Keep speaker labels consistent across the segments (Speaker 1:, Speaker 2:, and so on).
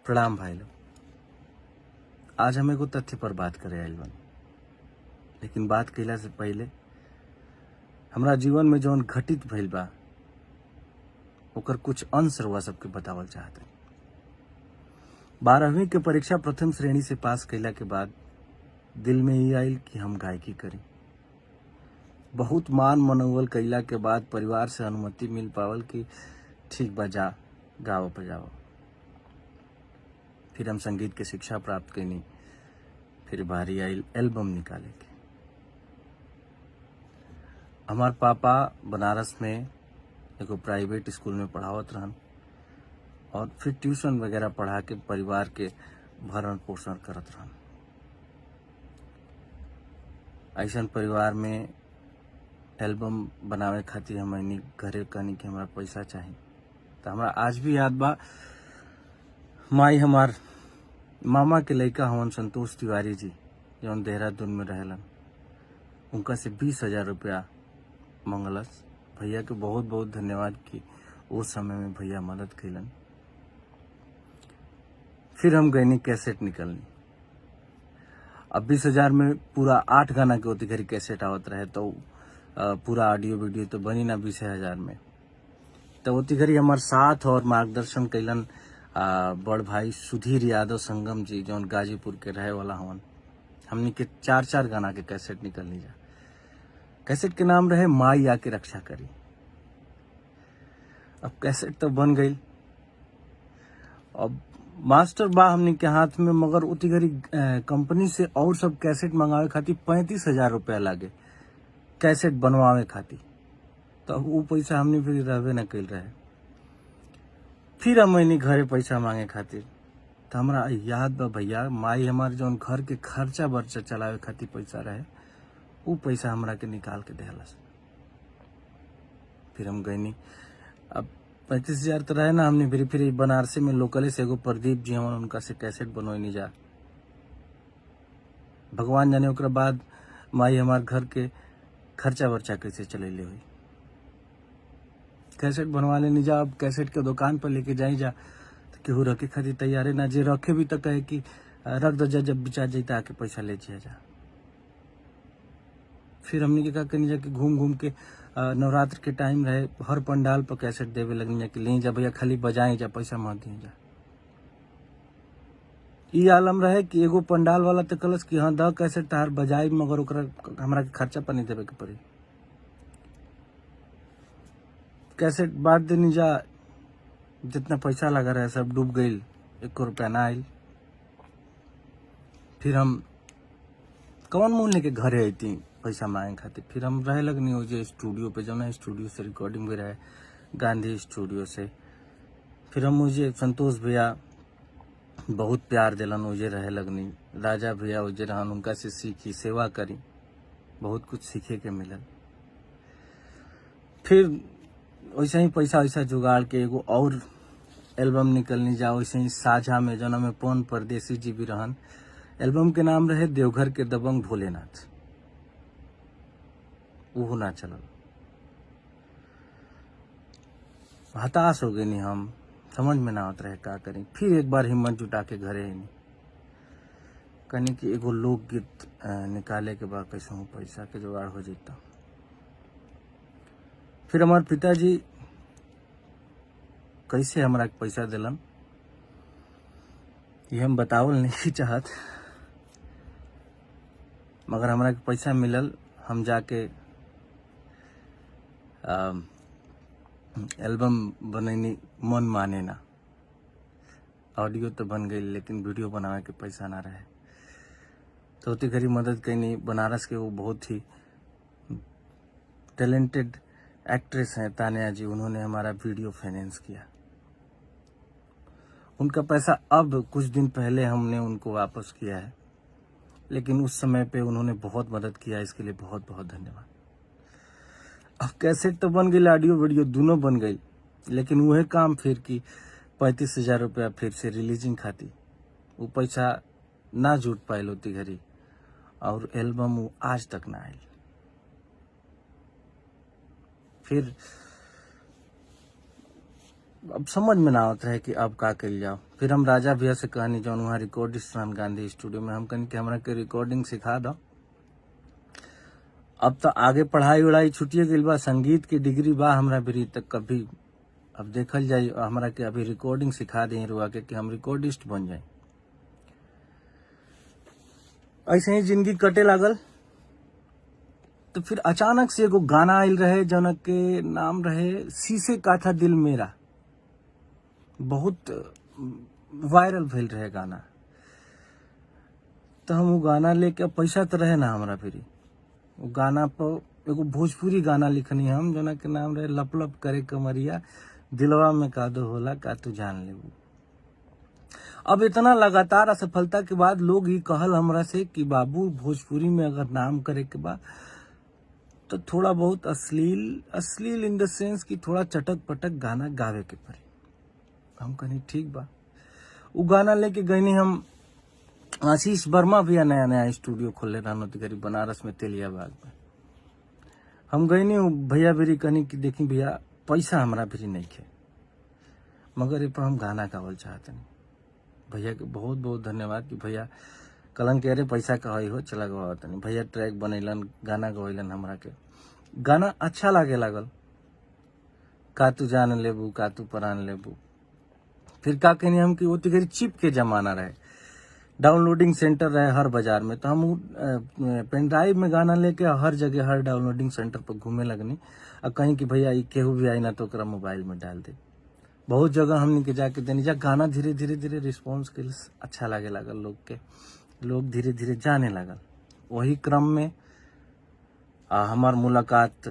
Speaker 1: प्रणाम भाई लोग। आज हम एगो तथ्य पर बात करे आइल बानी, लेकिन बात कइला से पहले हमरा जीवन में जौन घटित भइल बा ओकर कुछ अंश रउआ सबके बतावल चाहत हई। 12वीं के परीक्षा प्रथम श्रेणी से पास कइला के बाद दिल में ये आइल कि हम गायकी करी। बहुत मान मनौवल कइला के बाद परिवार से अनुमति मिल पावल कि ठीक बा, जा गाओ बजाओ। फिर हम संगीत के शिक्षा प्राप्त कईनी। फिर बारी आई एल्बम निकाले के। हमार पापा बनारस में एगो प्राइवेट स्कूल में पढ़ावत रहन और फिर ट्यूशन वगैरह पढ़ा के परिवार के भरण पोषण करत रहन। ऐसन परिवार में एल्बम बनावे खातिर हमनी घरे कहनी कि हमरा पैसा चाहिए। तो हमरा आज भी याद बा, माई हमार मामा के लड़का हवन संतोष तिवारी जी, जौन देहरादून में रहेलन, उनका से 20,000 रुपया मंगलस। भैया के बहुत बहुत धन्यवाद कि उस समय में भैया मदद कैलन। फिर हम गईनी कैसेट निकलनी। अब 20,000 में पूरा 8 गाना के ओती घरी कैसेट आवत रहे, तो पूरा ऑडियो वीडियो तो बनी ना 20,000 में। तो ओती घरी हमार साथ और मार्गदर्शन कैलन बड़ भाई सुधीर यादव संगम जी, जौन गाजीपुर के रहे वाला हवन। हमनी के 4-4 गाना के कैसेट निकलनी जा। कैसेट के नाम रहे माई आके रक्षा करी। अब कैसेट तो बन गई। अब मास्टर बा हमनी के हाथ में, मगर उती घड़ी कंपनी से और सब कैसेट मंगावे खातिर 35,000 रुपया लागे कैसेट बनवावे खातिर। तो वो पैसा हमने फिर रहबे न कैल रहे। फिर हमनी घरे पैसा मांगे खातिर। तो हमरा याद बा भैया, माई हमार जौन घर के खर्चा बर्चा चलावे खातिर पैसा रहे, वो पैसा हमरा के निकाल के देहलस। फिर हम गईनी। अब 35,000 तो रहे ना, हमने फिर बनारसी में लोकले से एगो प्रदीप जी हवन, उनका से कैसेट बनवाई जा। भगवान जाने ओकरा बाद माई हमार घर के खर्चा वर्चा कैसे चलेले हुई। कैसेट बनवा लेनी जा। अब कैसेट के दुकान पर लेके जाई जा तो केहू रखे खातिर तैयार है ना। जे रखे भी तो कहे कि रख दो, जब बिचा जाता आके पैसा ले जा। फिर हमने के का करनी जा कि घूम घूम के नवरात्र के टाइम रहे, हर पंडाल पर कैसेट देवे लगनी जा कि ले जा भैया, खाली बजाई जा, पैसा मत दिए जा। ई आलम रहे कि एगो पंडाल वाला तो कलस कि हाँ द कैसेट तार बजाई, मगर ओकरा हमरा के खर्चा पर नहीं देवे के पड़ी। कैसेट बांट देनी जा। जितना पैसा लगा रहे सब डूब गई, 1 रुपया ना आयल। फिर हम कौन मुंह लेके घरे अती पैसा मांगे खातिर। फिर हम रहे लगनी हो जे स्टूडियो पे, जो ना स्टूडियो से रिकॉर्डिंग भी रहे, गांधी स्टूडियो से। फिर हम मुझे संतोष भैया बहुत प्यार दिलन, मुझे रहे लगनी। राजा भैया उजे रहन, उनका से सीखी, सेवा करी, बहुत कुछ सीखे के मिलल। फिर वैसे ही पैसा वैसा जुगाड़ के एगो और एल्बम निकलनी जा। वैसे ही साझा में, जना में पवन परदेसी जी भी रहन। एल्बम के नाम रहे देवघर के दबंग भोलेनाथ। वो ना चलल। हताश हो गए नहीं हम, समझ में ना आवत रहे का करें। फिर एक बार हिम्मत जुटा के घरे आईनी, कहनी कि एगो लोकगीत निकाले के बाद कैसे हूँ पैसा के जुगाड़ हो जाता। फिर हमारे पिताजी कैसे हमरा के पैसा दिलन ये हम बतावल नहीं चाहत, मगर हमरा के पैसा मिलल। हम जाके एल्बम बनैनी, मन माने ना। ऑडियो तो बन गई, लेकिन वीडियो बनावे के पैसा ना रहे। तो उतनी घड़ी मदद कैनी। बनारस के वो बहुत ही टैलेंटेड एक्ट्रेस हैं तानिया जी, उन्होंने हमारा वीडियो फाइनेंस किया। उनका पैसा अब कुछ दिन पहले हमने उनको वापस किया है, लेकिन उस समय पे उन्होंने बहुत मदद किया, इसके लिए बहुत बहुत धन्यवाद। अब कैसेट तो बन गई, ऑडियो वीडियो दोनों बन गई, लेकिन वह काम फिर की 35,000 रुपया फिर से रिलीजिंग खाती, वो पैसा ना जुट पायल होती घड़ी, और एल्बम वो आज तक ना आई। फिर अब समझ में ना आवत रहे कि अब का कल जाओ। फिर हम राजा भैया से कहनी जौन वहाँ रिकॉर्डिस्ट रहन गांधी स्टूडियो में, हम कहनी कि हमरा के रिकॉर्डिंग सिखा दो। अब तो आगे पढ़ाई उड़ाई छुटिए गई बा, संगीत की डिग्री बा हमरा भी तक कभी अब देखल जाए हमरा के अभी रिकॉर्डिंग सिखा दी रुआ के कि हम रिकॉर्डिस्ट बन जाए। ऐसे ही जिंदगी कटे लागल। तो फिर अचानक से एगो गाना आयल रहे जौन के नाम रहे शीशे का था दिल मेरा, बहुत वायरल भेल रहे गाना। तो हम वो गाना लेके, पैसा तो रहे ना हमरा फिर, वो गाना पर एगो भोजपुरी गाना लिखनी हम जौन के नाम रहे लप लप करे कमरिया, दिलवा में का दो होला का तू जान लेबू। अब इतना लगातार असफलता के बाद लोग ही कहल हमरा से कि बाबू भोजपुरी में अगर नाम करे के बाद तो थोड़ा बहुत अश्लील इन द सेंस कि थोड़ा चटक पटक गाना गावे के पड़ी। हम कहनी ठीक बा। वो गाना लेके गईनी हम। आशीष वर्मा भैया नया नया स्टूडियो खोले रहन करीब बनारस में तेलिया बाग में। हम गईनी भैया बेरी कहनी कि देखी भैया पैसा हमरा भी नहीं खे, मगर ये पर हम गाना गावल चाहते नहीं। भैया के बहुत बहुत धन्यवाद कि भैया कलन के अरे पैसा कही हो चला गवा तनी। भैया ट्रैक बनैलन, गाना गवैलन हमरा के। गाना अच्छा लागे लागल, का तू जान लेबू का तू परान लेबू। फिर का कहनी हम कि वो तिगरी चिप के जमाना रहे, डाउनलोडिंग सेंटर रहे हर बाजार में। तो हम पेन ड्राइव में गाना लेके हर जगह हर डाउनलोडिंग सेंटर पर घूमे लगनी। और कहीं कि भैया केहू भी आई ना तो ओकरा मोबाइल में डाल दे। बहुत जगह हमने के जाके देनी जा गाना धीरे धीरे रिस्पॉन्स के अच्छा लागे लागल लोग के, लोग धीरे धीरे जाने लगल। वही क्रम में हमार मुलाकात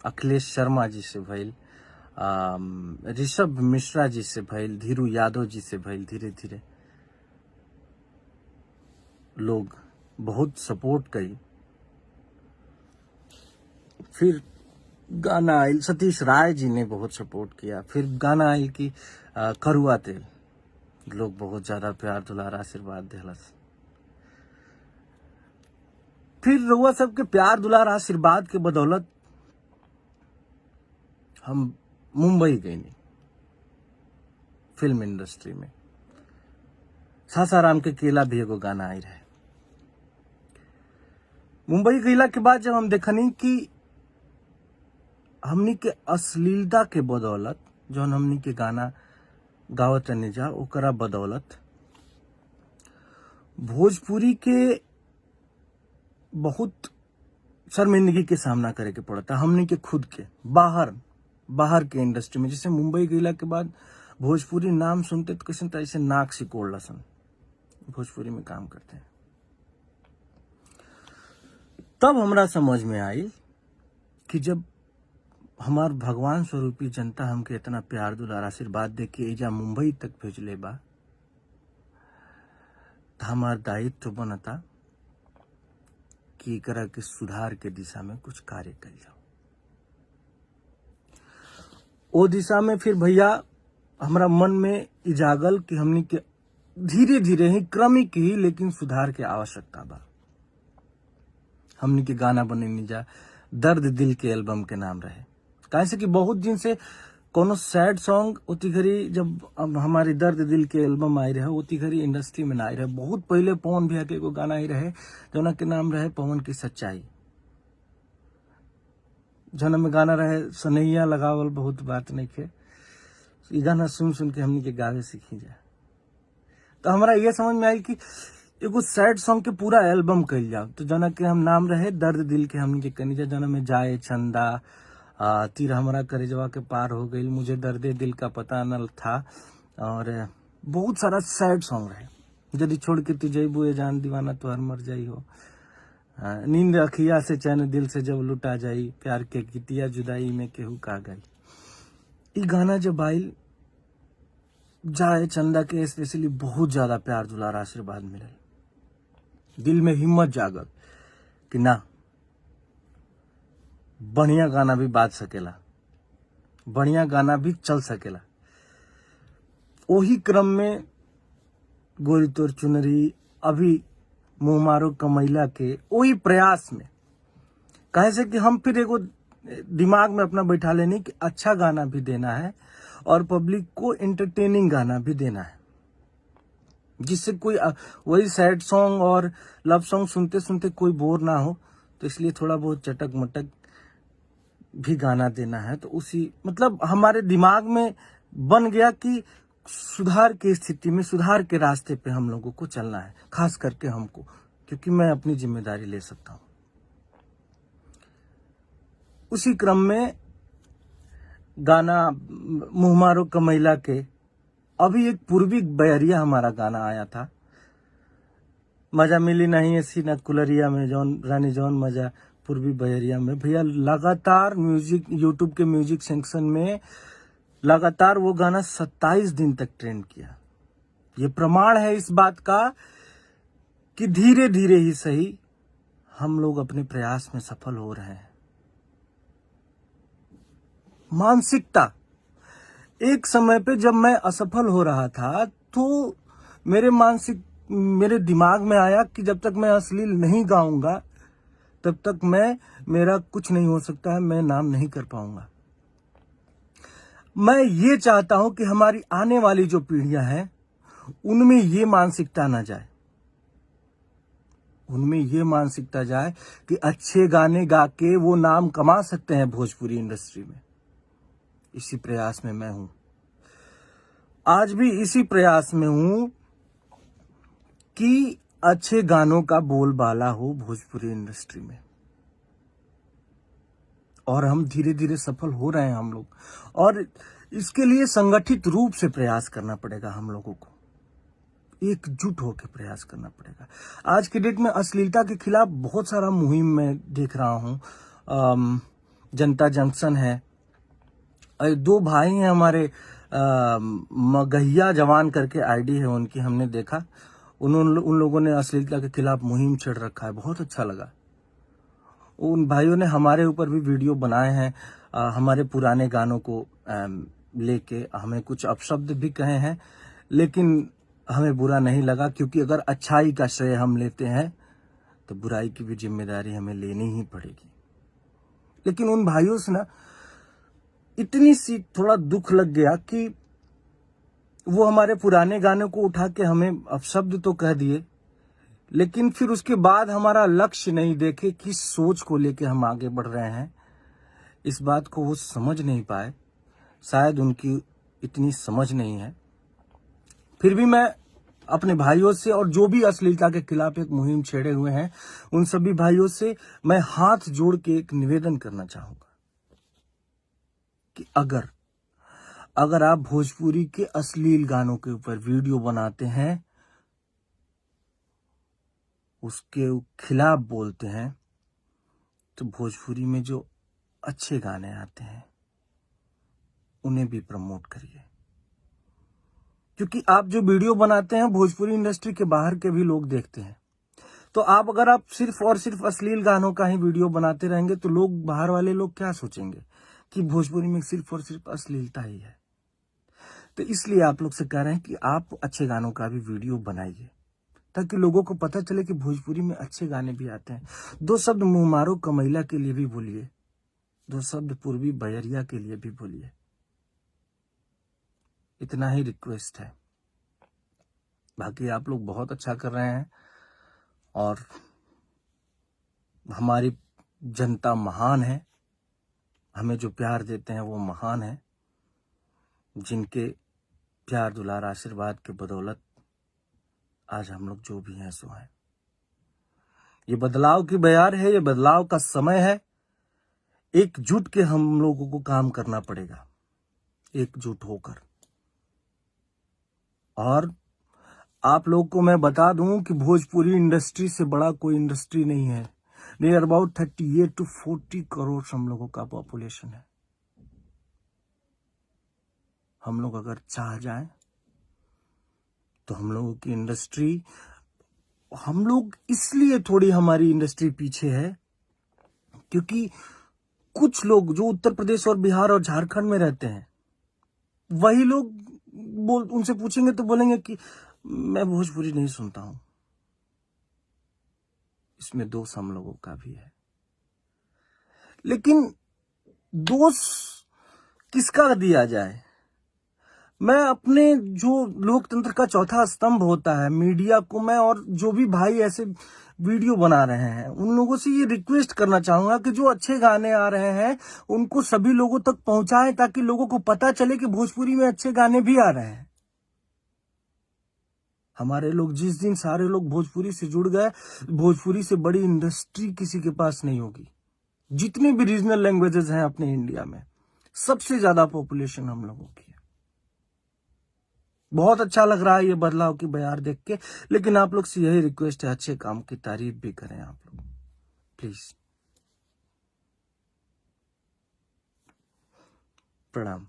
Speaker 1: अखिलेश शर्मा जी से भइल, ऋषभ मिश्रा जी से भइल, धीरू यादव जी से भइल। धीरे धीरे लोग बहुत सपोर्ट करी। फिर गाना आयल, सतीश राय जी ने बहुत सपोर्ट किया। फिर गाना आयल कि करुआ तेल, लोग बहुत ज्यादा प्यार दुलार आशीर्वाद दिलस। फिर रउआ सबके प्यार दुलार आशीर्वाद के बदौलत हम मुंबई गई फिल्म इंडस्ट्री में। सासाराम के केला भी एगो गाना आई रहे। मुंबई गईला के बाद जब हम देखनी कि हमनी के अश्लीलता के बदौलत जौन हमनी के गाना गावत नहीं जा ओकरा बदौलत भोजपुरी के बहुत शर्मिंदगी के सामना करे के पड़ता हमनी के खुद के बाहर के इंडस्ट्री में। जैसे मुंबई गईला के बाद भोजपुरी नाम सुनते तो कैसे ऐसे नाक सिकोड़ लसन, भोजपुरी में काम करते हैं। तब हमरा समझ में आई कि जब हमार भगवान स्वरूपी जनता हमके इतना प्यार दुलार आशीर्वाद दे के एजा मुंबई तक भेजले बा, तो हमार दायित्व बनता कि एकरा के सुधार के दिशा में कुछ कार्य कर जाओ। ओ दिशा में फिर भैया हमरा मन में इजागल कि हमनी के धीरे धीरे ही क्रमिक ही लेकिन सुधार के आवश्यकता बा। हमनी के गाना बने जा दर्द दिल के एल्बम के नाम रहे। कैसे कि बहुत दिन से कोनो सैड सॉन्ग उती घड़ी जब अब हमारी दर्द दिल के एल्बम आई रहे उती घड़ी इंडस्ट्री में ना आई रहे। बहुत पहले पवन भैया के एगो गाना आई रहे जौना के नाम रहे पवन की सच्चाई, जौना में गाना रहे सनैया लगावल बहुत बात नहीं खे। ये गाना सुन के हमनी के गावे सीखी जाए। तो हमारा ये समझ में आई कि एगो सैड सॉन्ग के पूरा एल्बम कल जाओ। तो जना के हम नाम रहे दर्द दिल के हमनी के कनी जना में जाए चंदा तीर हमारा करेजवा के पार हो गई, मुझे दर्दे दिल का पता न था, और बहुत सारा सैड सॉन्ग रहे। यदि छोड़ के तू जइबू ये जान दीवाना तो हर मर जाई हो, नींद अखिया से चैन दिल से जब लुटा जाई, प्यार के कितिया जुदाई में केहू का गई। ई गाना जब आइल जाए चंदा के स्पेशली बहुत ज्यादा प्यार दुलार आशीर्वाद मिले। दिल में हिम्मत जागल कि ना बढ़िया गाना भी बाज सकेला, बढ़िया गाना भी चल सकेला। वही क्रम में गोरी तोर चुनरी, अभी मुंह मारो कमैला के वही प्रयास में कहे से कि हम फिर एगो दिमाग में अपना बैठा लेनी कि अच्छा गाना भी देना है और पब्लिक को एंटरटेनिंग गाना भी देना है, जिससे कोई वही सैड सॉन्ग और लव सॉन्ग सुनते सुनते कोई बोर ना हो। तो इसलिए थोड़ा बहुत चटक मटक भी गाना देना है। तो उसी मतलब हमारे दिमाग में बन गया कि सुधार की स्थिति में, सुधार के रास्ते पे हम लोगों को चलना है, खास करके हमको, क्योंकि मैं अपनी जिम्मेदारी ले सकता हूं। उसी क्रम में गाना मुँह मारो कमैला के अभी एक पूर्वी बयरिया हमारा गाना आया था, मजा मिली नहीं ऐसी न कुलरिया में जौन रानी जौन मजा पूर्वी बयरिया में। भैया लगातार म्यूजिक, यूट्यूब के म्यूजिक सेक्शन में लगातार वो गाना 27 दिन तक ट्रेंड किया। ये प्रमाण है इस बात का कि धीरे धीरे ही सही हम लोग अपने प्रयास में सफल हो रहे हैं। मानसिकता, एक समय पे जब मैं असफल हो रहा था तो मेरे दिमाग में आया कि जब तक मैं अश्लील नहीं गाऊंगा तब तक मेरा कुछ नहीं हो सकता है, मैं नाम नहीं कर पाऊंगा। मैं ये चाहता हूं कि हमारी आने वाली जो पीढ़ियां हैं उनमें ये मानसिकता ना जाए, उनमें ये मानसिकता जाए कि अच्छे गाने गा के वो नाम कमा सकते हैं भोजपुरी इंडस्ट्री में। इसी प्रयास में मैं हूं, आज भी इसी प्रयास में हूं कि अच्छे गानों का बोलबाला हो भोजपुरी इंडस्ट्री में। और हम धीरे धीरे सफल हो रहे हैं हम लोग, और इसके लिए संगठित रूप से प्रयास करना पड़ेगा, हम लोगों को एकजुट होकर प्रयास करना पड़ेगा। आज के डेट में अश्लीलता के खिलाफ बहुत सारा मुहिम मैं देख रहा हूं। जनता जंक्शन है, दो भाई हैं हमारे, मगहिया जवान करके आईडी है उनकी, हमने देखा उन लोगों ने अश्लीलता के खिलाफ मुहिम छेड़ रखा है, बहुत अच्छा लगा। उन भाइयों ने हमारे ऊपर भी वीडियो बनाए हैं, हमारे पुराने गानों को लेके हमें कुछ अपशब्द भी कहे हैं, लेकिन हमें बुरा नहीं लगा, क्योंकि अगर अच्छाई का श्रेय हम लेते हैं तो बुराई की भी जिम्मेदारी हमें लेनी ही पड़ेगी। लेकिन उन भाइयों से ना इतनी सी थोड़ा दुख लग गया कि वो हमारे पुराने गाने को उठा के हमें अपशब्द तो कह दिए, लेकिन फिर उसके बाद हमारा लक्ष्य नहीं देखे, किस सोच को लेके हम आगे बढ़ रहे हैं, इस बात को वो समझ नहीं पाए। शायद उनकी इतनी समझ नहीं है। फिर भी मैं अपने भाइयों से, और जो भी अश्लीलता के खिलाफ एक मुहिम छेड़े हुए हैं, उन सभी भाइयों से मैं हाथ जोड़ के एक निवेदन करना चाहूंगा कि अगर आप भोजपुरी के अश्लील गानों के ऊपर वीडियो बनाते हैं, उसके खिलाफ बोलते हैं, तो भोजपुरी में जो अच्छे गाने आते हैं उन्हें भी प्रमोट करिए। क्योंकि आप जो वीडियो बनाते हैं भोजपुरी इंडस्ट्री के बाहर के भी लोग देखते हैं। तो अगर आप सिर्फ और सिर्फ अश्लील गानों का ही वीडियो बनाते रहेंगे तो लोग, बाहर वाले लोग क्या सोचेंगे कि भोजपुरी में सिर्फ और सिर्फ अश्लीलता ही है। तो इसलिए आप लोग से कह रहे हैं कि आप अच्छे गानों का भी वीडियो बनाइए, ताकि लोगों को पता चले कि भोजपुरी में अच्छे गाने भी आते हैं। दो शब्द मुँह मारो कमैला के लिए भी बोलिए, दो शब्द पूर्वी बयरिया के लिए भी बोलिए। इतना ही रिक्वेस्ट है। बाकी आप लोग बहुत अच्छा कर रहे हैं और हमारी जनता महान है, हमें जो प्यार देते हैं वो महान है, जिनके प्यार दुलार आशीर्वाद के बदौलत आज हम लोग जो भी हैं सो हैं। ये बदलाव की बयार है, ये बदलाव का समय है। एकजुट के हम लोगों को काम करना पड़ेगा, एकजुट होकर। और आप लोग को मैं बता दूं कि भोजपुरी इंडस्ट्री से बड़ा कोई इंडस्ट्री नहीं है। नियर अबाउट 38 to 40 करोड़ हम लोगों का पॉपुलेशन है। हम लोग अगर चाह जाएं तो हम लोगों की इंडस्ट्री, हम लोग इसलिए थोड़ी हमारी इंडस्ट्री पीछे है क्योंकि कुछ लोग जो उत्तर प्रदेश और बिहार और झारखंड में रहते हैं, वही लोग उनसे पूछेंगे तो बोलेंगे कि मैं भोजपुरी नहीं सुनता हूं। इसमें दोष हम लोगों का भी है। लेकिन दोष किसका दिया जाए? मैं अपने जो लोकतंत्र का चौथा स्तंभ होता है मीडिया को, मैं और जो भी भाई ऐसे वीडियो बना रहे हैं उन लोगों से ये रिक्वेस्ट करना चाहूंगा कि जो अच्छे गाने आ रहे हैं उनको सभी लोगों तक पहुंचाएं, ताकि लोगों को पता चले कि भोजपुरी में अच्छे गाने भी आ रहे हैं। हमारे लोग जिस दिन सारे लोग भोजपुरी से जुड़ गए, भोजपुरी से बड़ी इंडस्ट्री किसी के पास नहीं होगी। जितनी भी रीजनल लैंग्वेजेस हैं अपने इंडिया में, सबसे ज्यादा पॉपुलेशन हम लोगों की है। बहुत अच्छा लग रहा है ये बदलाव की बयार देख के, लेकिन आप लोग से यही रिक्वेस्ट है, अच्छे काम की तारीफ भी करें आप लोग, प्लीज। प्रणाम।